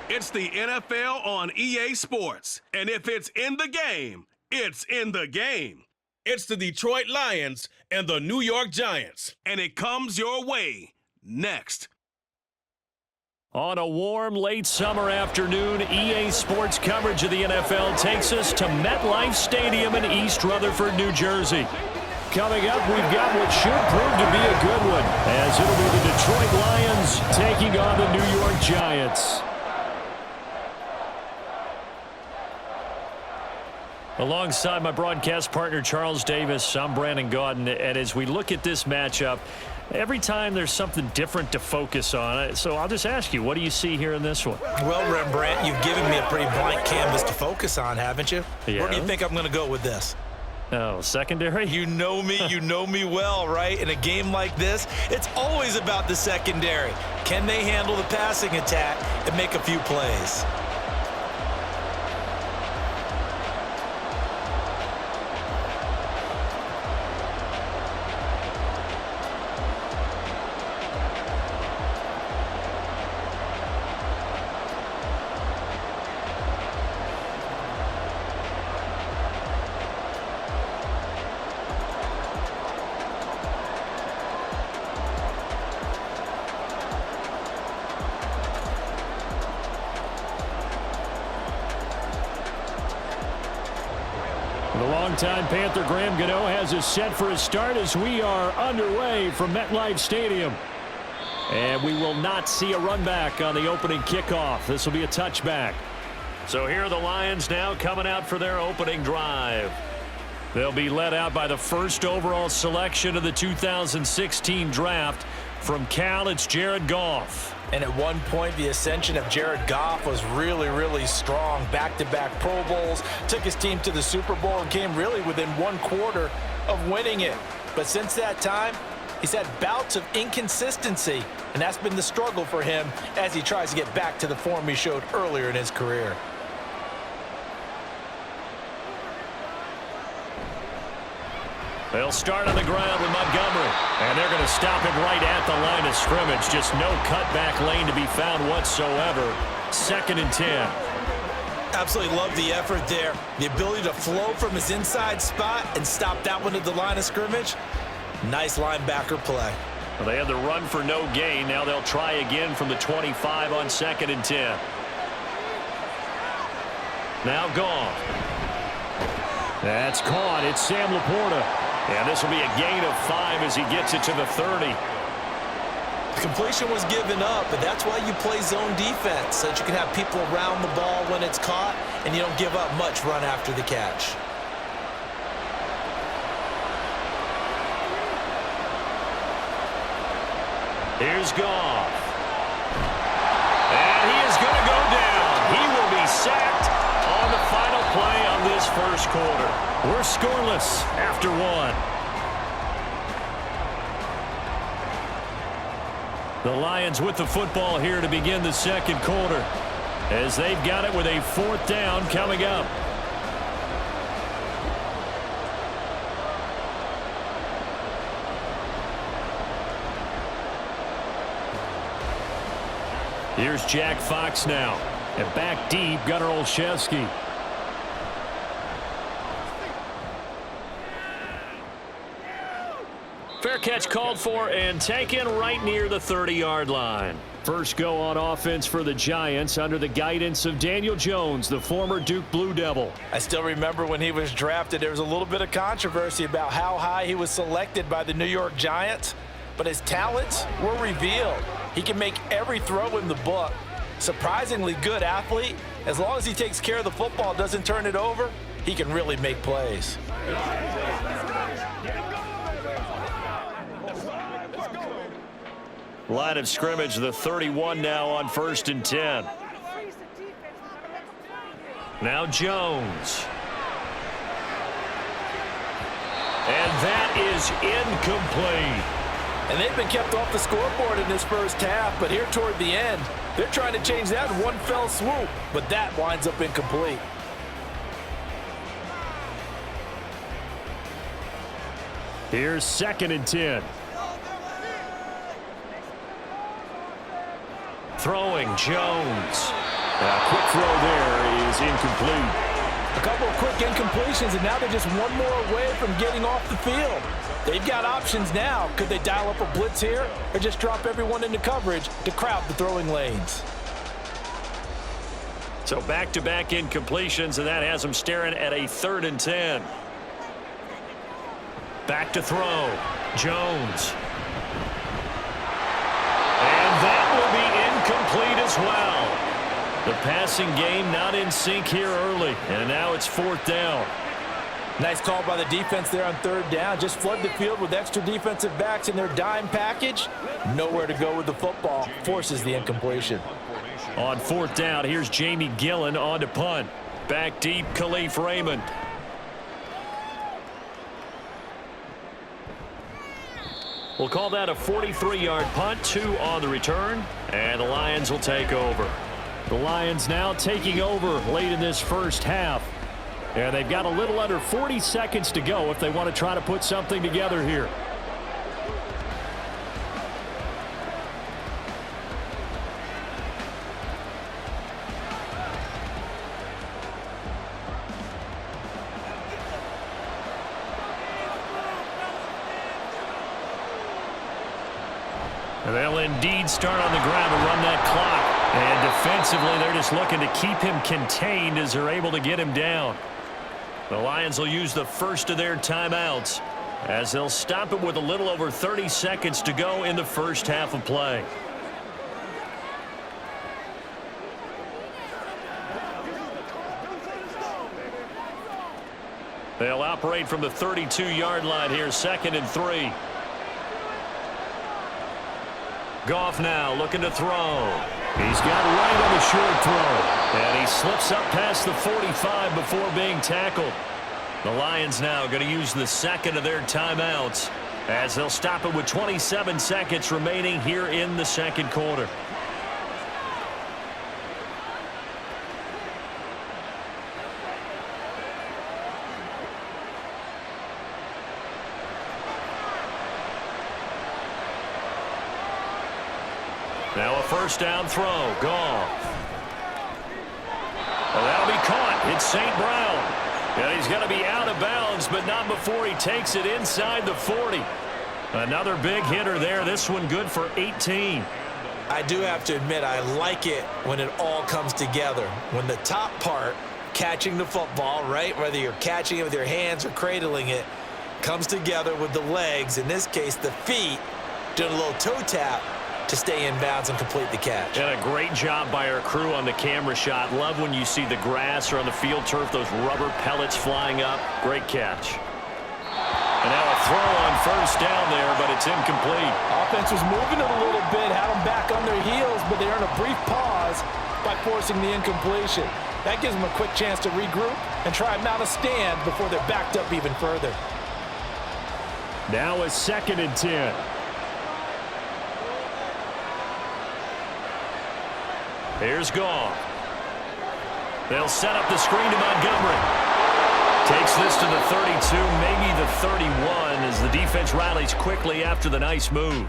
It's the NFL on EA Sports. And if it's in the game, it's in the game. It's the Detroit Lions and the New York Giants. And it comes your way next. On a warm, late summer afternoon, EA Sports coverage of the NFL takes us to MetLife Stadium in East Rutherford, New Jersey. Coming up, we've got what should prove to be a good one, as it'll be the Detroit Lions taking on the New York Giants. Alongside my broadcast partner, Charles Davis, I'm Brandon Gaudin, and as we look at this matchup, every time there's something different to focus on. So I'll just ask you, what do you see here in this one? Well, Rembrandt, you've given me a pretty blank canvas to focus on, haven't you? Yeah. Where do you think I'm going to go with this? Oh, secondary? You know me well, right? In a game like this, it's always about the secondary. Can they handle the passing attack and make a few plays? The longtime Panther Graham Gano has us set for a start as we are underway from MetLife Stadium. And we will not see a run back on the opening kickoff. This will be a touchback. So here are the Lions now coming out for their opening drive. They'll be led out by the first overall selection of the 2016 draft. From Cal, it's Jared Goff. And at one point, the ascension of Jared Goff was really strong. Back-to-back Pro Bowls, took his team to the Super Bowl and came really within one quarter of winning it. But since that time, he's had bouts of inconsistency, and that's been the struggle for him as he tries to get back to the form he showed earlier in his career. They'll start on the ground with Montgomery, and they're going to stop him right at the line of scrimmage. Just no cutback lane to be found whatsoever. 2nd and 10. Absolutely love the effort there. The ability to flow from his inside spot and stop that one at the line of scrimmage. Nice linebacker play. Well, they had the run for no gain. Now they'll try again from the 25 on 2nd and 10. Now gone. That's caught. It's Sam Laporta. And this will be a gain of 5 as he gets it to the 30. The completion was given up, but that's why you play zone defense, so that you can have people around the ball when it's caught, and you don't give up much run after the catch. Here's Goff. And he is going to go down. He will be sacked on the final play on this first quarter. We're scoreless after 1. The Lions with the football here to begin the second quarter, as they've got it with a 4th down coming up. Here's Jack Fox now. And back deep, Gunnar Olszewski. Fair catch called for and taken right near the 30-yard line. First go on offense for the Giants under the guidance of Daniel Jones, the former Duke Blue Devil. I still remember when he was drafted, there was a little bit of controversy about how high he was selected by the New York Giants, but his talents were revealed. He can make every throw in the book. Surprisingly good athlete. As long as he takes care of the football, doesn't turn it over, he can really make plays. Line of scrimmage, the 31 now on 1st and 10. Now Jones. And that is incomplete. And they've been kept off the scoreboard in this first half, but here toward the end, they're trying to change that in one fell swoop, but that winds up incomplete. Here's 2nd and 10. Throwing Jones. Quick throw there is incomplete. A couple of quick incompletions, and now they're just one more away from getting off the field. They've got options now. Could they dial up a blitz here or just drop everyone into coverage to crowd the throwing lanes? So back-to-back incompletions, and that has them staring at a 3rd and 10. Back to throw. Jones. And that will be incomplete as well. The passing game not in sync here early, and now it's 4th down. Nice call by the defense there on 3rd down. Just flood the field with extra defensive backs in their dime package. Nowhere to go with the football. Forces the incompletion. On 4th down, here's Jamie Gillen on to punt. Back deep, Khalif Raymond. We'll call that a 43-yard punt, 2 on the return, and the Lions will take over. The Lions now taking over late in this first half. And they've got a little under 40 seconds to go if they want to try to put something together here. They'll indeed start on the ground to run that clock. And defensively, they're just looking to keep him contained as they're able to get him down. The Lions will use the first of their timeouts as they'll stop it with a little over 30 seconds to go in the first half of play. They'll operate from the 32-yard line here, 2nd and 3. Goff now looking to throw. He's got right on the short throw. And he slips up past the 45 before being tackled. The Lions now going to use the 2nd of their timeouts as they'll stop it with 27 seconds remaining here in the 2nd quarter. Now a 1st down throw. Goff. Well, that'll be caught. It's St. Brown. And he's going to be out of bounds, but not before he takes it inside the 40. Another big hitter there. This one good for 18. I do have to admit, I like it when it all comes together. When the top part, catching the football, right, whether you're catching it with your hands or cradling it, comes together with the legs, in this case the feet, doing a little toe tap to stay in bounds and complete the catch. And a great job by our crew on the camera shot. Love when you see the grass or on the field turf, those rubber pellets flying up. Great catch. And now a throw on 1st down there, but it's incomplete. Offense was moving it a little bit, had them back on their heels, but they earned a brief pause by forcing the incompletion. That gives them a quick chance to regroup and try and mount a stand before they're backed up even further. Now a 2nd and 10. Here's Goff. They'll set up the screen to Montgomery. Takes this to the 32, maybe the 31, as the defense rallies quickly after the nice move.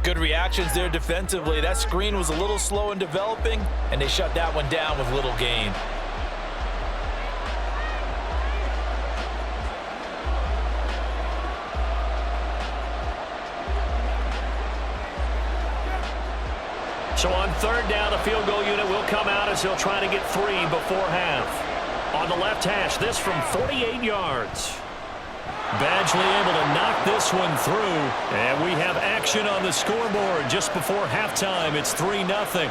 Good reactions there defensively. That screen was a little slow in developing, and they shut that one down with little gain. So on 3rd down, the field goal unit will come out as he'll try to get 3 before half. On the left hash, this from 48 yards. Badgley able to knock this one through. And we have action on the scoreboard just before halftime. It's 3-0.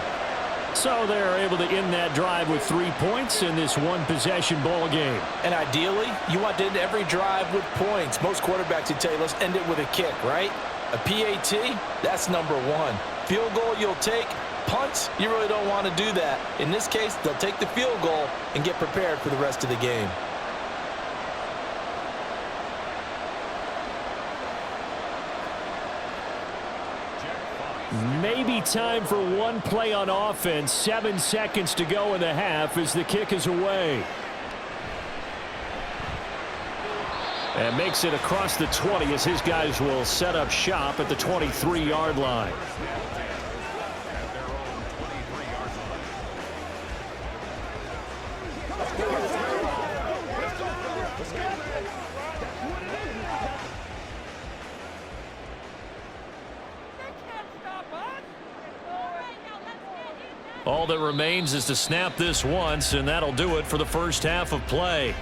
So they're able to end that drive with 3 points in this one-possession ball game. And ideally, you want to end every drive with points. Most quarterbacks would tell you, let's end it with a kick, right? A PAT, that's number 1. Field goal you'll take. Punts, you really don't want to do that. In this case, they'll take the field goal and get prepared for the rest of the game. Maybe time for one play on offense. 7 seconds to go in the half as the kick is away. And makes it across the 20 as his guys will set up shop at the 23-yard line. All that remains is to snap this once, and that'll do it for the first half of play.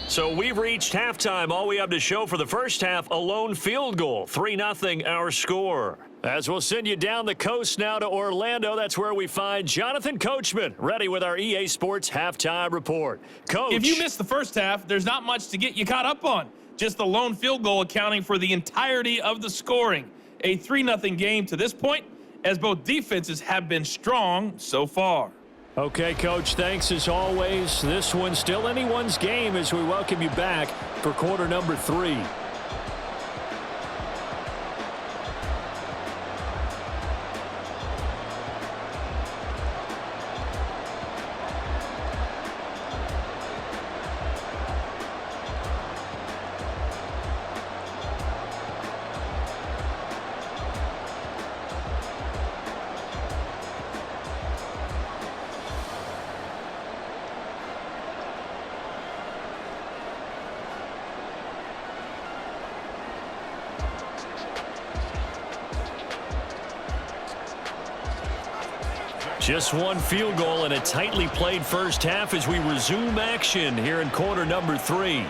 So we've reached halftime. All we have to show for the first half, a lone field goal. 3-0 our score. As we'll send you down the coast now to Orlando, that's where we find Jonathan Coachman, ready with our EA Sports halftime report. Coach. If you missed the first half, there's not much to get you caught up on. Just the lone field goal accounting for the entirety of the scoring. A 3-0 game to this point, as both defenses have been strong so far. Okay, Coach, thanks as always. This one's still anyone's game as we welcome you back for quarter number 3. Just one field goal in a tightly played first half as we resume action here in quarter number 3.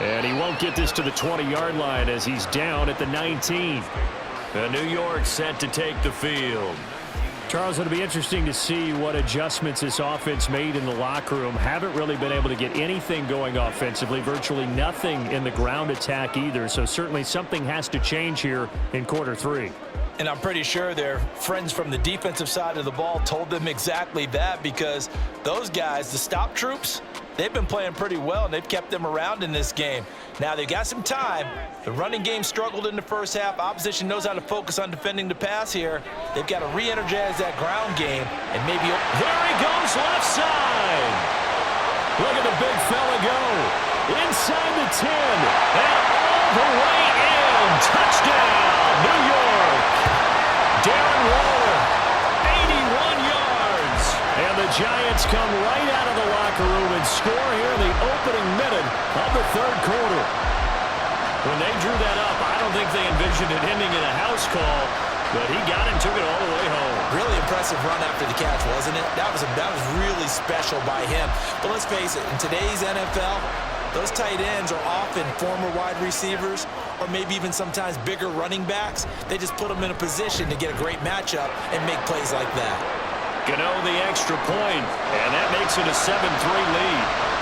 And he won't get this to the 20-yard line as he's down at the 19. And New York set to take the field. Charles, it'll be interesting to see what adjustments this offense made in the locker room. Haven't really been able to get anything going offensively, virtually nothing in the ground attack either. So certainly something has to change here in quarter 3. And I'm pretty sure their friends from the defensive side of the ball told them exactly that, because those guys, the stop troops, they've been playing pretty well, and they've kept them around in this game. Now, they've got some time. The running game struggled in the first half. Opposition knows how to focus on defending the pass here. They've got to re-energize that ground game and maybe... There he goes, left side. Look at the big fella go. Inside the 10. And all the way in. Touchdown, New York. Darren Waller, 81 yards. And the Giants come right out of the locker room and score here in the opening minute of the third quarter. When they drew that up, I don't think they envisioned it ending in a house call, but he got it and took it all the way home. Really impressive run after the catch, wasn't it? That was really special by him. But let's face it, in today's NFL, those tight ends are often former wide receivers or maybe even sometimes bigger running backs. They just put them in a position to get a great matchup and make plays like that. Gano the extra point, and that makes it a 7-3 lead.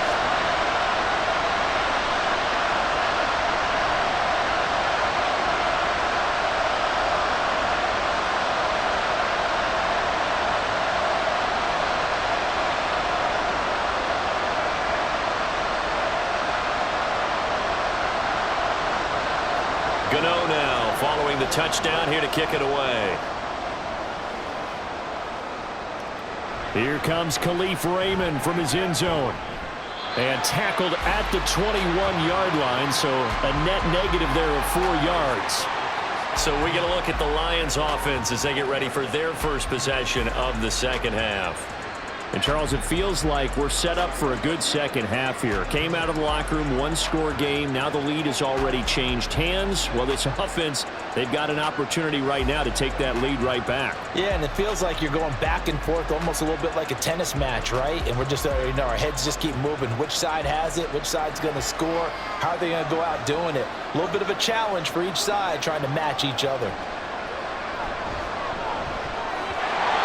Gano now following the touchdown here to kick it away. Here comes Khalif Raymond from his end zone. And tackled at the 21-yard line, so a net negative there of 4 yards. So we get a look at the Lions offense as they get ready for their first possession of the second half. And, Charles, it feels like we're set up for a good second half here. Came out of the locker room, one-score game. Now the lead has already changed hands. Well, this offense, they've got an opportunity right now to take that lead right back. Yeah, and it feels like you're going back and forth almost a little bit like a tennis match, right? And we're just, our heads just keep moving. Which side has it? Which side's going to score? How are they going to go out doing it? A little bit of a challenge for each side trying to match each other.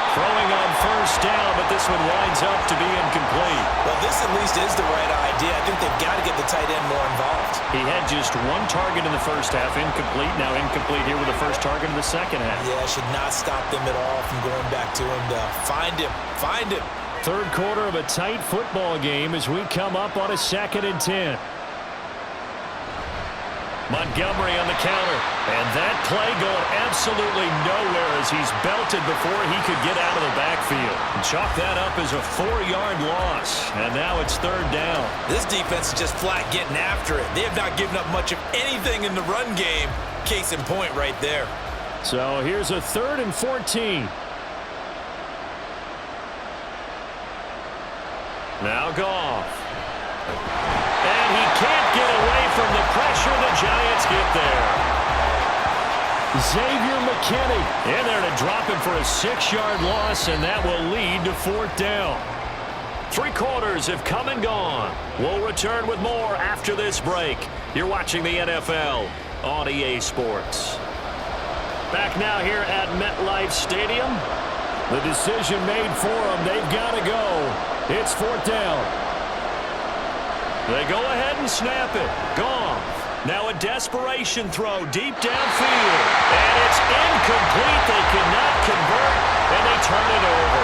Throwing on first down, but this one winds up to be incomplete. Well, this at least is the right idea. I think they've got to get the tight end more involved. He had just one target in the first half, incomplete. Now incomplete here with the first target in the second half. Yeah, should not stop them at all from going back to him to find him. Find him. Third quarter of a tight football game as we come up on a 2nd and 10. Montgomery on the counter. And that play going absolutely nowhere as he's belted before he could get out of the backfield. Chalk that up as a 4-yard loss. And now it's third down. This defense is just flat getting after it. They have not given up much of anything in the run game. Case in point right there. So here's a 3rd and 14. Now Goff. And he can't get away from the pressure. The Giants get there. Xavier McKinney in there to drop him for a 6-yard loss, and that will lead to 4th down. 3 quarters have come and gone. We'll return with more after this break. You're watching the NFL on EA Sports. Back now here at MetLife Stadium. The decision made for them. They've got to go. It's 4th down. They go ahead and snap it. Goff. Now a desperation throw deep downfield. And it's incomplete. They cannot convert, and they turn it over.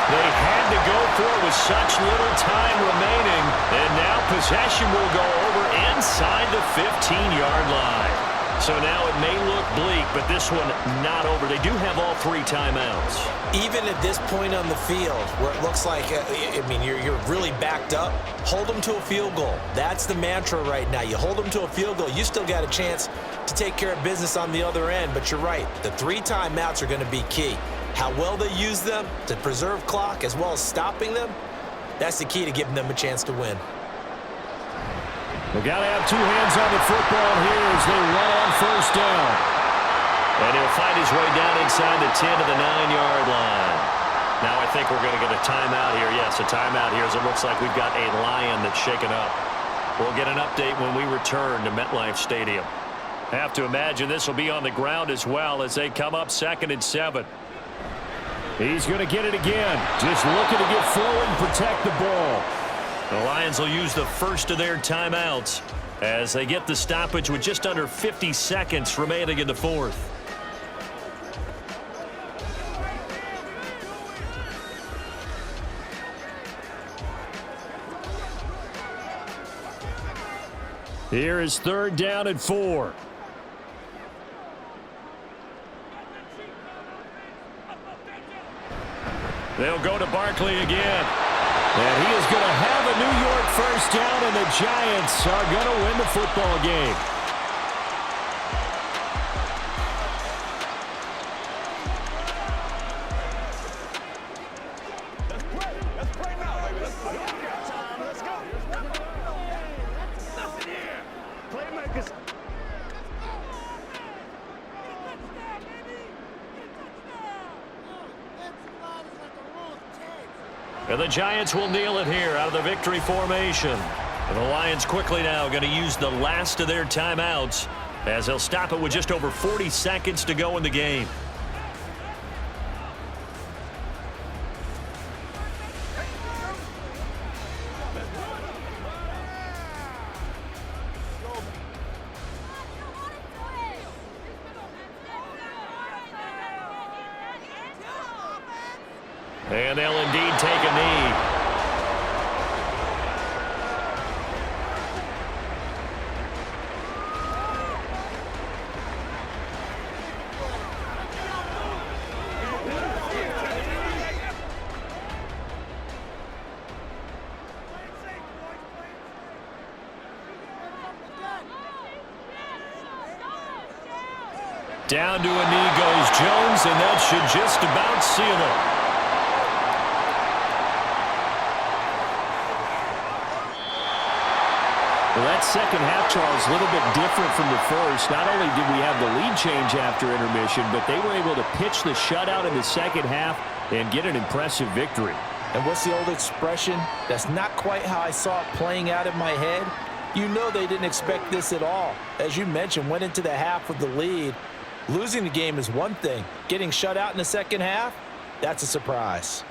They had to go for it with such little time remaining. And now possession will go over inside the 15-yard line. So now it may look bleak, but this one not over. They do have all 3 timeouts. Even at this point on the field, where it looks like, you're really backed up, hold them to a field goal. That's the mantra right now. You hold them to a field goal. You still got a chance to take care of business on the other end, but you're right. The 3 timeouts are going to be key. How well they use them to preserve clock as well as stopping them, that's the key to giving them a chance to win. They got to have 2 hands on the football here as they run on 1st down. And he'll find his way down inside the 10 to the 9-yard line. Now I think we're going to get a timeout here. Yes, a timeout here as it looks like we've got a Lion that's shaken up. We'll get an update when we return to MetLife Stadium. Have to imagine this will be on the ground as well as they come up 2nd and 7. He's going to get it again. Just looking to get forward and protect the ball. The Lions will use the first of their timeouts as they get the stoppage with just under 50 seconds remaining in the 4th. Here is 3rd down and 4. They'll go to Barkley again. And he is going to have a New York 1st down, and the Giants are going to win the football game. Let's play now, baby. Let's go. Let's go. Nothing here. Playmakers. And the Giants will kneel it here out of the victory formation. And the Lions quickly now going to use the last of their timeouts as they'll stop it with just over 40 seconds to go in the game. And they'll indeed take a knee. Down to a knee goes Jones, and that should just about seal it. Well, that second half, Charles, a little bit different from the first. Not only did we have the lead change after intermission, but they were able to pitch the shutout in the second half and get an impressive victory. And what's the old expression? That's not quite how I saw it playing out in my head. You know they didn't expect this at all. As you mentioned, went into the half with the lead. Losing the game is one thing. Getting shut out in the second half, that's a surprise.